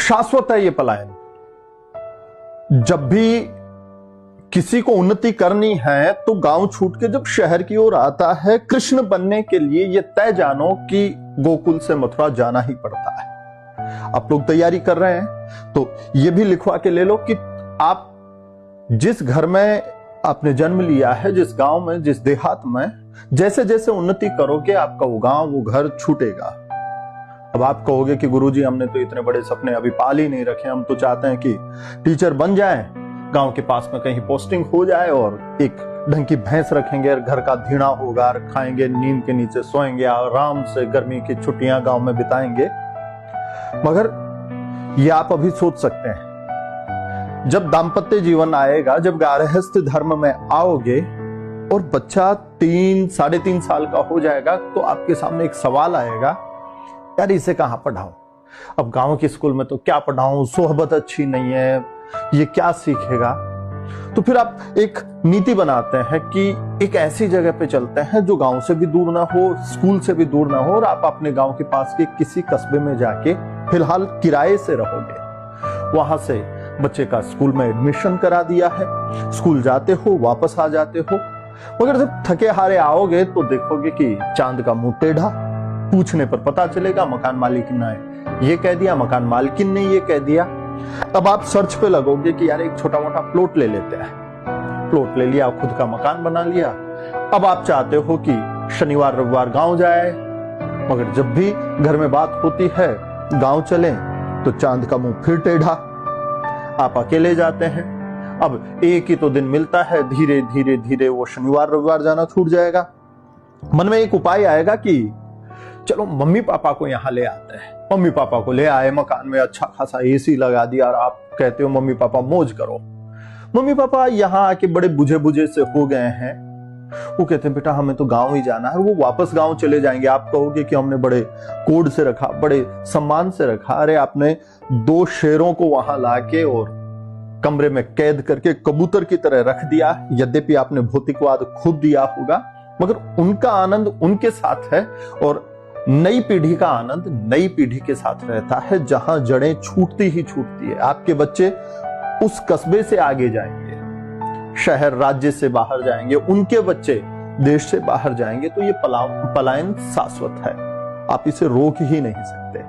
शाश्वत है ये पलायन। जब भी किसी को उन्नति करनी है तो गांव छूट के जब शहर की ओर आता है, कृष्ण बनने के लिए ये तय जानो कि गोकुल से मथुरा जाना ही पड़ता है। आप लोग तैयारी कर रहे हैं तो ये भी लिखवा के ले लो कि आप जिस घर में आपने जन्म लिया है, जिस गांव में, जिस देहात में जैसे जैसे उन्नति करोगे आपका वो गांव, वो घर छूटेगा। अब आप कहोगे कि गुरुजी हमने तो इतने बड़े सपने अभी पाल ही नहीं रखे, हम तो चाहते हैं कि टीचर बन जाए, गांव के पास में कहीं पोस्टिंग हो जाए और एक ढंग की भैंस रखेंगे, घर का धीणा होगा, खाएंगे, नीम के नीचे सोएंगे, आराम से गर्मी की छुट्टियां गांव में बिताएंगे। मगर ये आप अभी सोच सकते हैं, जब दाम्पत्य जीवन आएगा, जब गारहस्थ धर्म में आओगे और बच्चा 3-3.5 साल का हो जाएगा तो आपके सामने एक सवाल आएगा, यार इसे कहां पढ़ाऊं? अब गांव के स्कूल में तो क्या पढ़ाऊं, सोहबत अच्छी नहीं है, ये क्या सीखेगा? तो फिर आप एक नीति बनाते हैं कि एक ऐसी जगह पे चलते हैं जो गांव से भी दूर ना हो, स्कूल से भी दूर ना हो, और आप अपने गांव के पास के किसी कस्बे में जाके फिलहाल किराए से रहोगे। वहां से बच्चे का स्कूल में एडमिशन करा दिया है, स्कूल जाते हो, वापस आ जाते हो। मगर जब थके हारे आओगे तो देखोगे कि चांद का मुंह टेढ़ा, पूछने पर पता चलेगा मकान मालिक ने ये कह दिया, मकान मालकिन ने ये कह दिया। तब आप सर्च पे लगोगे कि यार एक छोटा मोटा प्लॉट ले लेते हैं। प्लॉट ले लिया, खुद का मकान बना लिया। अब आप चाहते हो कि शनिवार रविवार गांव जाए, मगर जब भी घर में बात होती है गांव चलें तो चांद का मुंह फिर टेढ़ा, आप अकेले जाते हैं। अब एक ही तो दिन मिलता है, धीरे धीरे धीरे वो शनिवार रविवार जाना छूट जाएगा। मन में एक उपाय आएगा कि चलो मम्मी पापा को यहां ले आते हैं। मम्मी पापा को ले आए, मकान में अच्छा खासा एसी लगा दिया और आप कहते हो मम्मी पापा मौज करो। मम्मी पापा यहाँ आके बड़े बुझे बुझे से हो गए हैं, वो कहते हैं बेटा हमें तो गांव ही जाना है। वो वापस गांव चले जाएंगे। आप कहोगे कि हमने बड़े कोड से रखा, बड़े सम्मान से रखा। अरे आपने 2 शेरों को वहां लाके और कमरे में कैद करके कबूतर की तरह रख दिया। यद्यपि आपने भौतिकवाद खुद दिया होगा, मगर उनका आनंद उनके साथ है और नई पीढ़ी का आनंद नई पीढ़ी के साथ रहता है, जहां जड़ें छूटती ही छूटती है। आपके बच्चे उस कस्बे से आगे जाएंगे, शहर राज्य से बाहर जाएंगे, उनके बच्चे देश से बाहर जाएंगे। तो ये पलायन शाश्वत है, आप इसे रोक ही नहीं सकते।